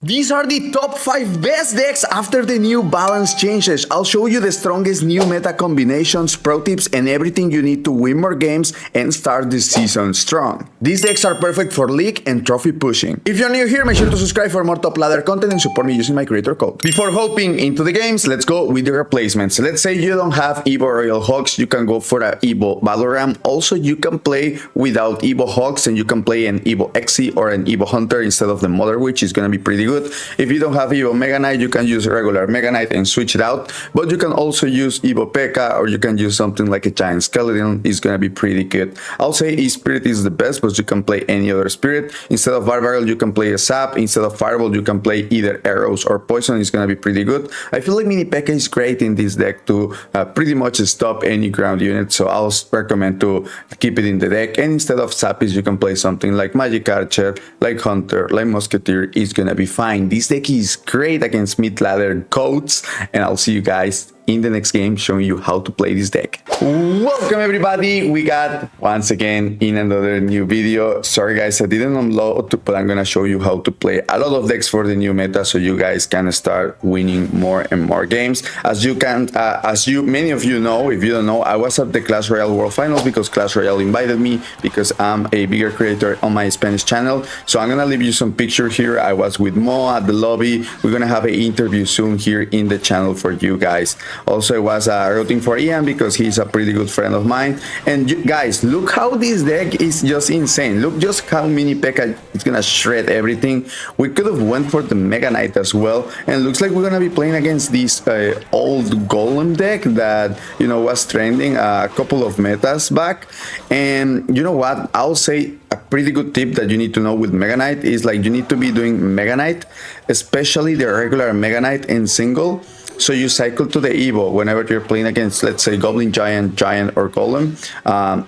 These are the top 5 best decks after the new balance changes. I'll show you the strongest new meta combinations, pro tips, and everything you need to win more games and start the season strong. These decks are perfect for league and trophy pushing. If you're new here, make sure to subscribe for more top ladder content and support me using my creator code. Before hopping into the games, let's go with the replacements. Let's say you don't have Evo Royale Hogs, you can go for a Evo Battle Ram. Also, you can play without Evo Hogs and you can play an Evo XC or an Evo Hunter instead of the Mother Witch. It's gonna be pretty good. If you don't have Evo Mega Knight, you can use regular Mega Knight and switch it out, but you can also use Evo P.E.K.K.A. or you can use something like a Giant Skeleton. It's gonna be pretty good. I'll say E-Spirit is the best, but you can play any other spirit. Instead of Barbarian, you can play a Sap. Instead of Fireball, you can play either Arrows or Poison. It's gonna be pretty good. I feel like Mini P.E.K.K.A. is great in this deck to pretty much stop any ground unit, so I'll recommend to keep it in the deck. And instead of Sappies, you can play something like Magic Archer, like Hunter, like Musketeer. It's gonna be fine. This deck is great against mid-ladder goats, and I'll see you guys in the next game showing you how to play this deck. Welcome everybody, we got once again in another new video. Sorry guys, I didn't unload, but I'm gonna show you how to play a lot of decks for the new meta so you guys can start winning more and more games. As many of you know, if you don't know, I was at the Clash Royale World Finals because Clash Royale invited me because I'm a bigger creator on my Spanish channel. So I'm gonna leave you some pictures here. I was with Mo at the lobby. We're gonna have an interview soon here in the channel for you guys. Also, I was rooting for Ian because he's a pretty good friend of mine. And you guys, look how this deck is just insane. Look just how Mini P.E.K.K.A. is gonna shred everything. We could have went for the Mega Knight as well. And it looks like we're gonna be playing against this old Golem deck that, you know, was trending a couple of metas back. And you know what? I'll say a pretty good tip that you need to know with Mega Knight is like you need to be doing Mega Knight, especially the regular Mega Knight in single. So you cycle to the Evo whenever you're playing against, let's say, Goblin Giant, Giant, or Golem.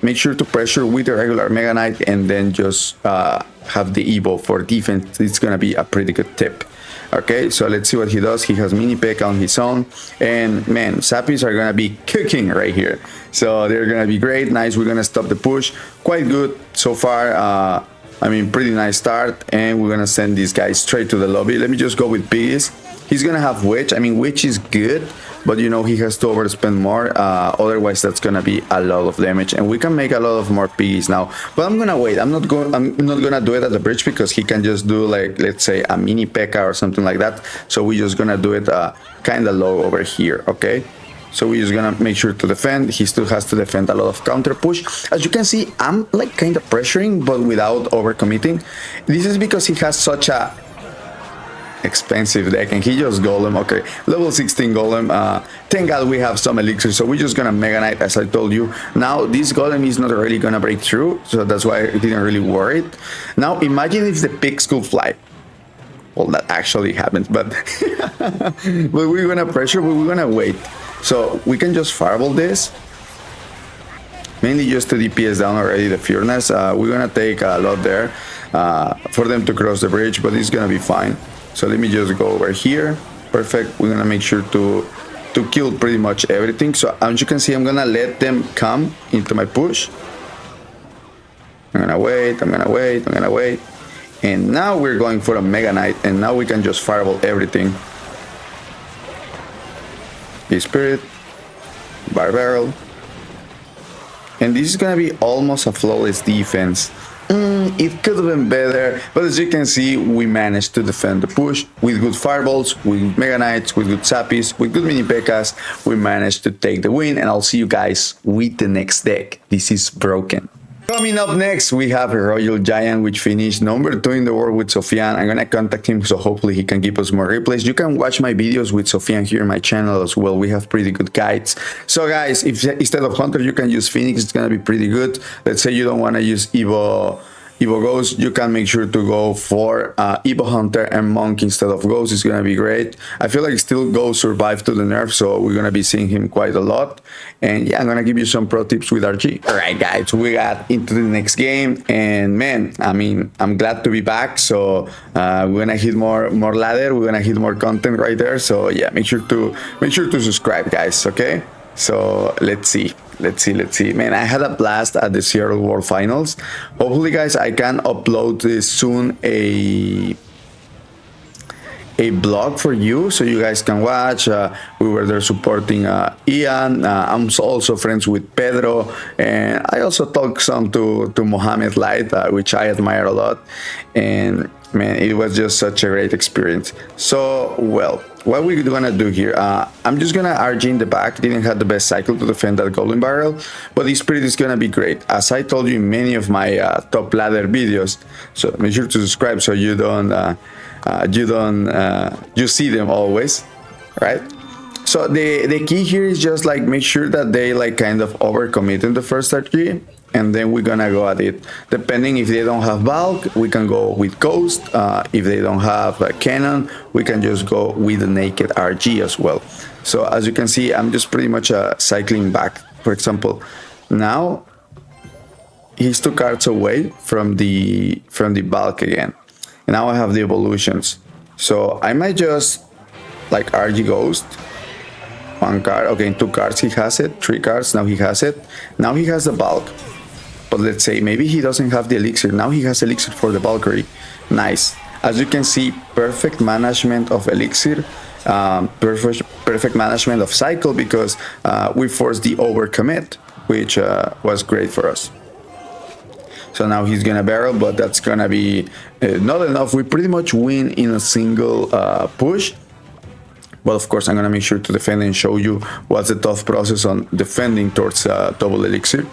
Make sure to pressure with the regular Mega Knight and then just have the Evo for defense. It's going to be a pretty good tip. Okay, so let's see what he does. He has Mini P.E.K.K.A. on his own. And man, Sappies are going to be cooking right here. So they're going to be great. Nice. We're going to stop the push. Quite good so far. I mean, pretty nice start. And we're going to send these guys straight to the lobby. Let me just go with Piggies. He's gonna have Witch. I mean, Witch is good, but you know he has to overspend more. Otherwise, that's gonna be a lot of damage, and we can make a lot of more piggies now. But I'm gonna wait. I'm not gonna do it at the bridge because he can just do like, let's say, a Mini P.E.K.K.A. or something like that. So we're just gonna do it kind of low over here. Okay. So we're just gonna make sure to defend. He still has to defend a lot of counter push. As you can see, I'm like kind of pressuring, but without overcommitting. This is because he has such a expensive deck and he just Golem. Okay, level 16 Golem. Thank God we have some elixir, so we're just gonna Mega Knight as I told you. Now this Golem is not really gonna break through, so that's why I didn't really worry. Now imagine if the pigs could fly. Well, that actually happens, but but we're gonna pressure, but we're gonna wait. So we can just fireball this, mainly just to DPS down already the Furnace. We're gonna take a lot there for them to cross the bridge, but it's gonna be fine. So let me just go over here. Perfect. We're gonna make sure to kill pretty much everything. So as you can see, I'm gonna let them come into my push. I'm gonna wait. And now we're going for a Mega Knight, and now we can just fireball everything. The Spirit, Barbarian. And this is gonna be almost a flawless defense. It could have been better, but as you can see, we managed to defend the push with good fireballs, with Mega Knights, with good Sappies, with good Mini P.E.K.K.A.s. We managed to take the win, and I'll see you guys with the next deck. This is broken. Coming up next, we have a Royal Giant, which finished number 2 in the world with Sofian. I'm gonna contact him, so hopefully he can give us more replays. You can watch my videos with Sofian here on my channel as well. We have pretty good guides. So guys, if instead of Hunter, you can use Phoenix, it's gonna be pretty good. Let's say you don't wanna use Evo Ghost, you can make sure to go for Evo Hunter and Monk instead of Ghost. It's gonna be great. I feel like still Ghost survived to the nerf, so we're gonna be seeing him quite a lot. And yeah, I'm gonna give you some pro tips with RG. Alright guys, we got into the next game, and man, I mean, I'm glad to be back. So we're gonna hit more ladder, we're gonna hit more content right there. So yeah, make sure to subscribe guys, okay? So let's see. Man, I had a blast at the Seattle World Finals. Hopefully guys, I can upload soon a blog for you so you guys can watch. We were there supporting Ian. I'm also friends with Pedro, and I also talked some to Mohammed Light, which I admire a lot. And man, it was just such a great experience. So, well, what we're gonna do here, I'm just gonna RG in the back. Didn't have the best cycle to defend that golden barrel, but the spirit is gonna be great. As I told you in many of my top ladder videos, so make sure to subscribe so you see them always, right? So the key here is just like make sure that they like kind of overcommit in the first RG, and then we're gonna go at it. Depending if they don't have bulk, we can go with ghost. If they don't have a cannon, we can just go with a naked RG as well. So as you can see, I'm just pretty much cycling back. For example, now he's 2 cards away from the bulk again. And now I have the evolutions. So I might just like RG ghost. 1 card, okay, in 2 cards he has it, 3 cards, now he has it. Now he has the bulk. But let's say maybe he doesn't have the elixir. Now he has elixir for the Valkyrie. Nice. As you can see, perfect management of elixir, perfect management of cycle, because we forced the overcommit, which was great for us. So now he's gonna barrel, but that's gonna be not enough. We pretty much win in a single push. But of course, I'm gonna make sure to defend and show you what's the tough process on defending towards double elixir.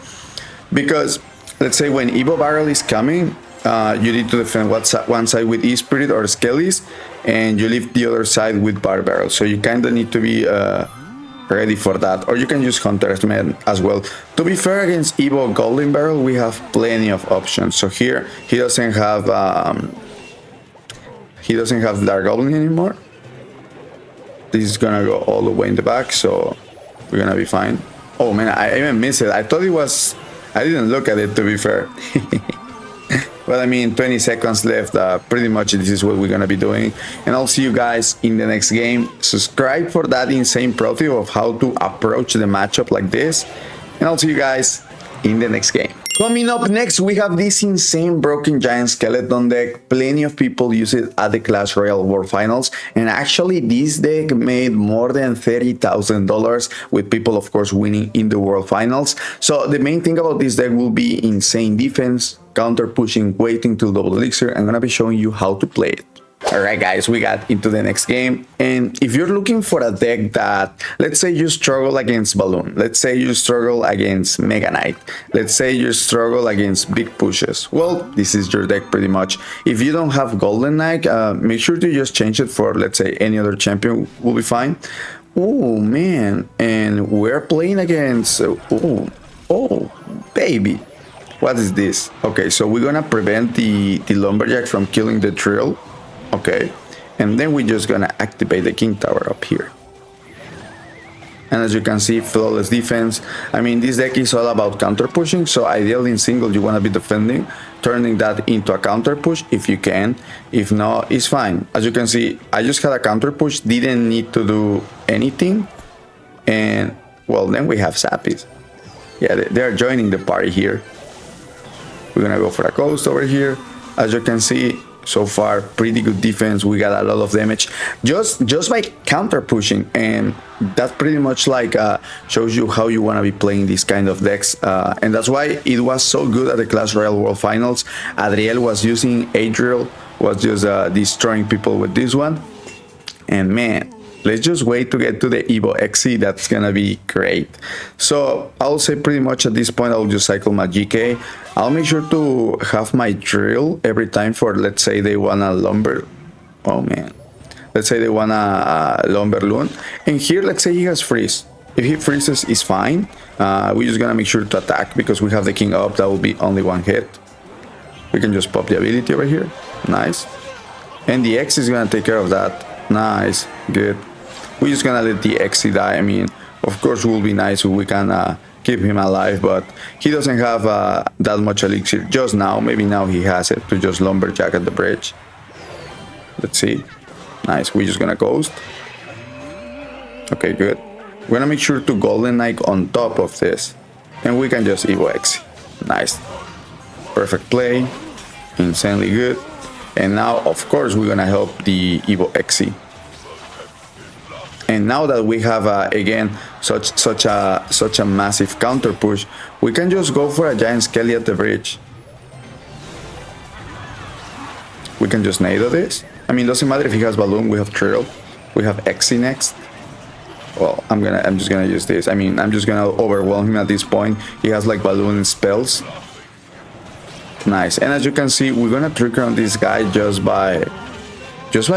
Because let's say when Evo Barrel is coming, you need to defend one side with E-Spirit or Skellies, and you leave the other side with Bar Barrel. So you kind of need to be ready for that. Or you can use Huntersman as well. To be fair, against Evo Golden Barrel, we have plenty of options. So here, he doesn't have Dark Goblin anymore. This is gonna go all the way in the back, so we're gonna be fine. Oh man, I even missed it. I thought it was... I didn't look at it, to be fair. Well, I mean, 20 seconds left. Pretty much this is what we're going to be doing. And I'll see you guys in the next game. Subscribe for that insane pro tip of how to approach the matchup like this. And I'll see you guys in the next game. Coming up next, we have this insane Broken Giant Skeleton deck. Plenty of people use it at the Clash Royale World Finals, and actually this deck made more than $30,000, with people of course winning in the World Finals. So the main thing about this deck will be insane defense, counter pushing, waiting till double elixir. I'm gonna be showing you how to play it. Alright guys, we got into the next game, and if you're looking for a deck that, let's say you struggle against Balloon, let's say you struggle against Mega Knight, let's say you struggle against big pushes, well, this is your deck pretty much. If you don't have Golden Knight, make sure to just change it for, let's say, any other champion will be fine. Oh man, and we're playing against, oh baby, what is this? Okay, so we're gonna prevent the Lumberjack from killing the Trill. Okay, and then we're just gonna activate the King Tower up here. And as you can see, flawless defense. I mean, this deck is all about counter pushing, so ideally in single you wanna be defending, turning that into a counter push if you can. If not, it's fine. As you can see, I just had a counter push, didn't need to do anything. And well, then we have Sappies. Yeah, they're joining the party here. We're gonna go for a Ghost over here. As you can see, so far, pretty good defense. We got a lot of damage just by counter pushing, and that pretty much like shows you how you want to be playing these kind of decks, and that's why it was so good at the Clash Royale World Finals. Adriel was using Adriel, was just destroying people with this one, and man, let's just wait to get to the Evo XC. That's gonna be great. So I'll say pretty much at this point I'll just cycle my GK. I'll make sure to have my drill every time for, let's say they wanna lumber. Oh man, let's say they wanna lumber loon, and here let's say he has freeze. If he freezes, it's fine. We're just gonna make sure to attack because we have the king up. That will be only one hit. We can just pop the ability over here. Nice, and the X is gonna take care of that. Nice, good. We're just gonna let the XC die. I mean, of course it will be nice if we can keep him alive, but he doesn't have that much elixir just now. Maybe now he has it to just lumberjack at the bridge. Let's see. Nice, we're just gonna ghost. Okay, good. We're gonna make sure to Golden Knight on top of this, and we can just Evo X. Nice. Perfect play. Insanely good. And now, of course, we're gonna help the Evo XC. And now that we have again such a massive counter push, we can just go for a giant skelly at the bridge. We can just NATO this. I mean, doesn't matter if he has balloon. We have Trill. We have XC next. Well, I'm just gonna use this. I mean, I'm just gonna overwhelm him at this point. He has like balloon and spells. Nice. And as you can see, we're gonna trick around this guy just by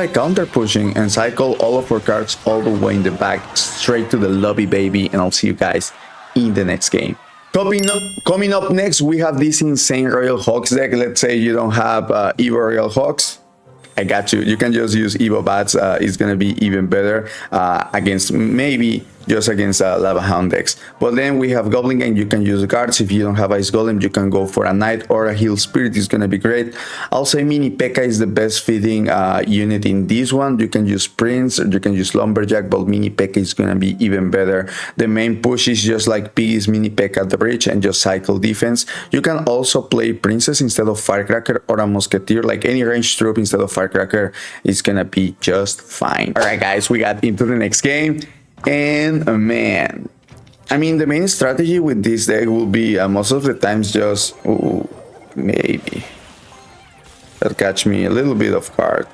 counter pushing and cycle all of our cards all the way in the back, straight to the lobby, baby. And I'll see you guys in the next game. Coming up next, we have this insane Royal Hogs deck. Let's say you don't have Evo Royal Hogs. I got you. You can just use Evo Bats. It's gonna be even better against maybe just against Lava Hound decks. But then we have Goblin Gang. You can use guards. If you don't have Ice Golem, you can go for a Knight or a Heal Spirit. It's gonna be great. I'll say Mini P.E.K.K.A is the best fitting unit in this one. You can use Prince, or you can use Lumberjack, but Mini P.E.K.K.A is gonna be even better. The main push is just like Piggy's Mini P.E.K.K.A at the bridge and just cycle defense. You can also play Princess instead of Firecracker or a Musketeer, like any ranged troop instead of Firecracker is gonna be just fine. All right, guys, we got into the next game. And man, I mean, the main strategy with this deck will be most of the times just maybe that'll catch me a little bit of card.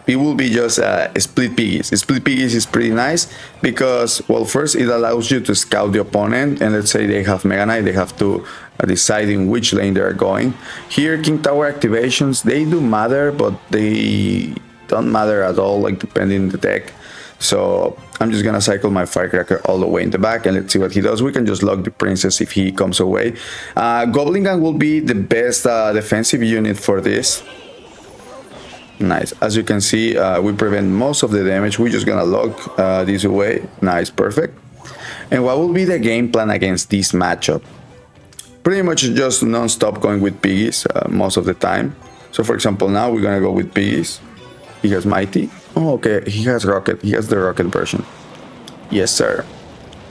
It will be just split piggies. Split piggies is pretty nice because, well, first it allows you to scout the opponent, and let's say they have Mega Knight, they have to decide in which lane they're going. Here, King Tower activations, they do matter, but they don't matter at all, like depending on the deck. So I'm just gonna cycle my Firecracker all the way in the back, and let's see what he does. We can just lock the Princess if he comes away. Goblin Gang will be the best defensive unit for this. Nice. As you can see, we prevent most of the damage. We're just gonna lock this away. Nice, perfect. And what will be the game plan against this matchup? Pretty much just non-stop going with piggies most of the time. So for example, now we're gonna go with piggies. He has Mighty. Oh, okay, he has Rocket. He has the Rocket version. Yes, sir.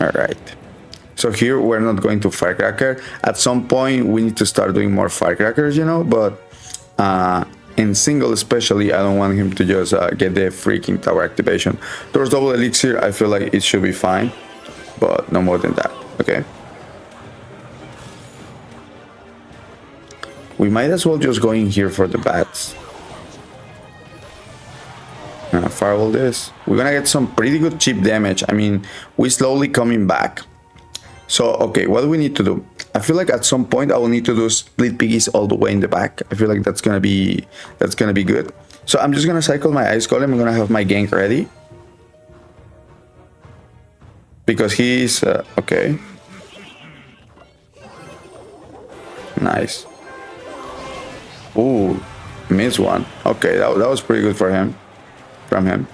All right. So here we're not going to Firecracker. At some point, we need to start doing more Firecrackers, you know, but in single especially, I don't want him to just get the freaking tower activation. Towards double elixir, I feel like it should be fine, but no more than that, okay? We might as well just go in here for the bats. Firewall this. We're gonna get some pretty good cheap damage. I mean, we're slowly coming back. So, okay, what do we need to do? I feel like at some point I will need to do split piggies all the way in the back. I feel like that's gonna be good. So I'm just gonna cycle my Ice Golem. I'm gonna have my gank ready. Because he's okay. Nice. Ooh, missed one. Okay, that was pretty good for him. From him.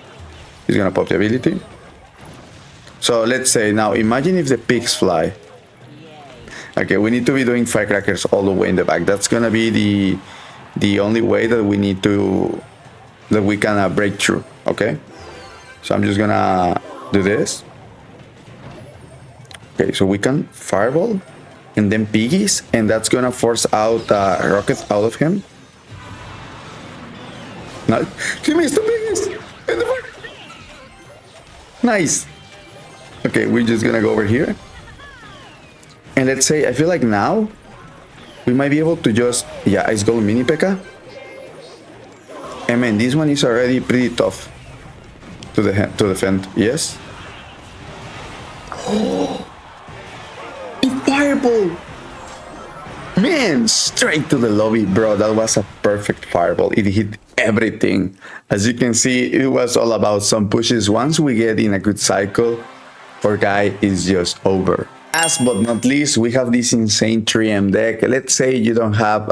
He's gonna pop the ability. So let's say now, imagine if the pigs fly. Okay, we need to be doing Firecrackers all the way in the back. That's gonna be the only way that we need to, that we can break through, okay? So I'm just gonna do this. Okay, so we can Fireball, and then Piggies, and that's gonna force out Rocket out of him. No, he missed the Piggies! Nice. Okay, we're just gonna go over here. And let's say, I feel like now we might be able to just, yeah, Ice Golem Mini P.E.K.K.A. And man, this one is already pretty tough to defend. Yes. Oh, a fireball! Man, straight to the lobby, bro. That was a perfect fireball. It hit everything. As you can see, it was all about some pushes. Once we get in a good cycle, our guy is just over. Last but not least, we have this insane 3M deck. Let's say you don't have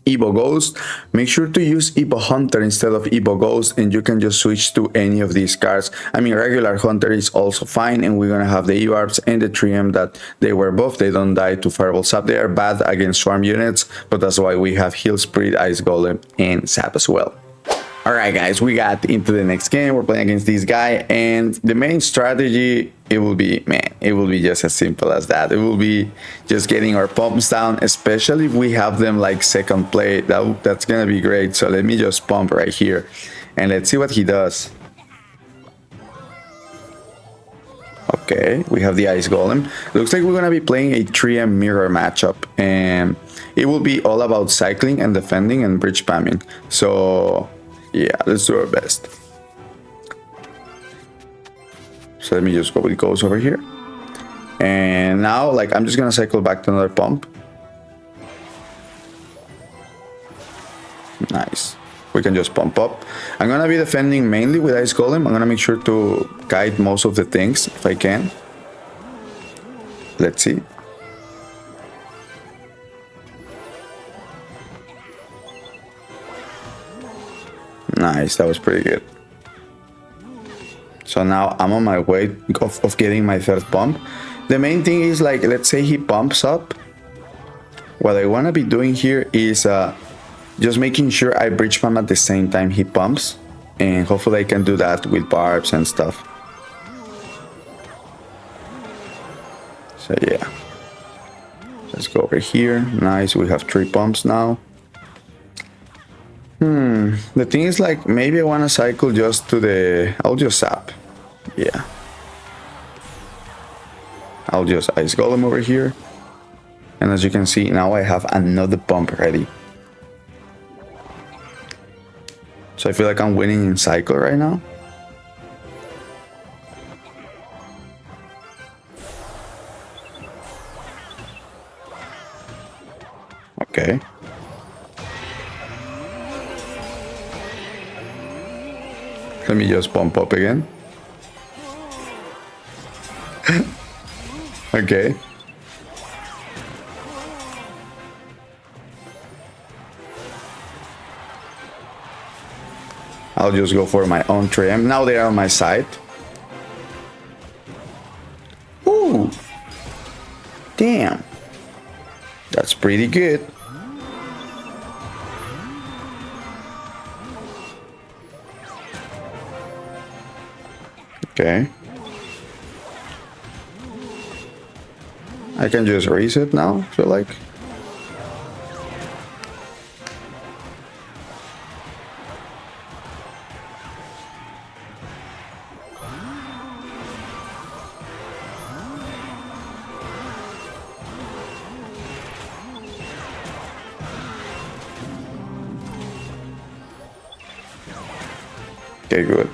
Evo Ghost. Make sure to use Evo Hunter instead of Evo Ghost, and you can just switch to any of these cards. I mean, regular Hunter is also fine, and we're gonna have the Evarbs and the 3M that they were buffed. They don't die to Fireball Sap. They are bad against Swarm units, but that's why we have Heal Spirit, Ice Golem, and Sap as well. All right, guys, we got into the next game. We're playing against this guy, and the main strategy, it will be, man, it will be just as simple as that. It will be just getting our pumps down, especially if we have them like second play. That's gonna be great. So let me just pump right here, and let's see what he does. Okay, we have the Ice Golem. Looks like we're gonna be playing a 3M mirror matchup, and it will be all about cycling and defending and bridge spamming. So yeah, let's do our best. So let me just go with ghost over here. And now, like, I'm just gonna cycle back to another pump. Nice. We can just pump up. I'm gonna be defending mainly with Ice Golem. I'm gonna make sure to guide most of the things if I can. Let's see. Nice, that was pretty good. So now I'm on my way of getting my third pump. The main thing is, like, let's say he pumps up. What I want to be doing here is just making sure I bridge spam at the same time he pumps. And hopefully I can do that with barbs and stuff. So yeah. Let's go over here. Nice, we have 3 pumps now. The thing is, like, maybe I want to cycle just to the... I'll just zap. Yeah. I'll just Ice Golem over here. And as you can see, now I have another pump ready. So I feel like I'm winning in cycle right now. Okay. Let me just pump up again. Okay. I'll just go for my own 3M. Now they are on my side. Ooh. Damn. That's pretty good. Okay. I can just reset now, I feel like. Okay, good.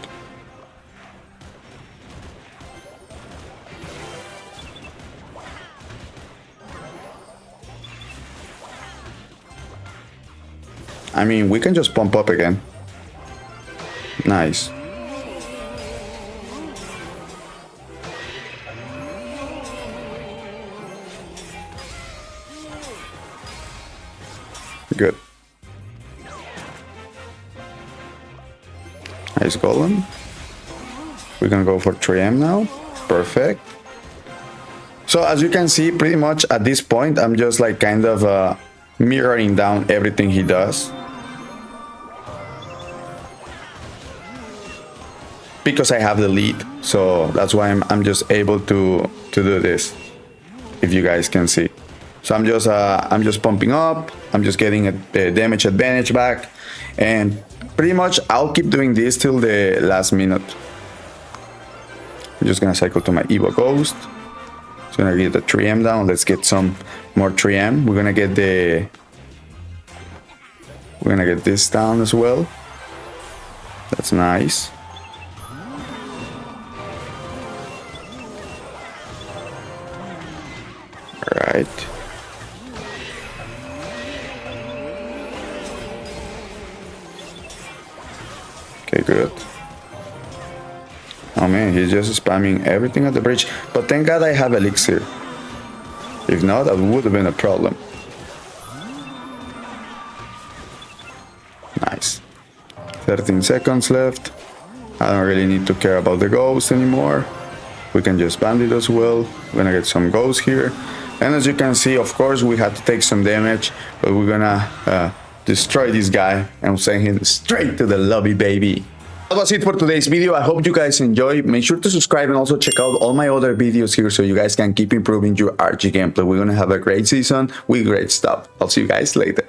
I mean, we can just pump up again. Nice. Good. Nice Golem. We're gonna go for 3M now. Perfect. So as you can see, pretty much at this point, I'm just like kind of mirroring down everything he does. Because I have the lead, so that's why I'm just able to do this, if you guys can see. So I'm just pumping up, I'm just getting a damage advantage back, and pretty much I'll keep doing this till the last minute. I'm just gonna cycle to my Evo Ghost. It's gonna get the 3M down. Let's get some more 3M. We're gonna get this down as well. That's nice. Alright. Okay, good. Oh man, he's just spamming everything at the bridge. But thank God I have elixir. If not, that would have been a problem. Nice. 13 seconds left. I don't really need to care about the ghost anymore. We can just bandit as well. We're gonna get some ghosts here. And as you can see, of course, we had to take some damage, but we're gonna destroy this guy and send him straight to the lobby, baby. That was it for today's video. I hope you guys enjoyed. Make sure to subscribe and also check out all my other videos here so you guys can keep improving your RG gameplay. We're gonna have a great season with great stuff. I'll see you guys later.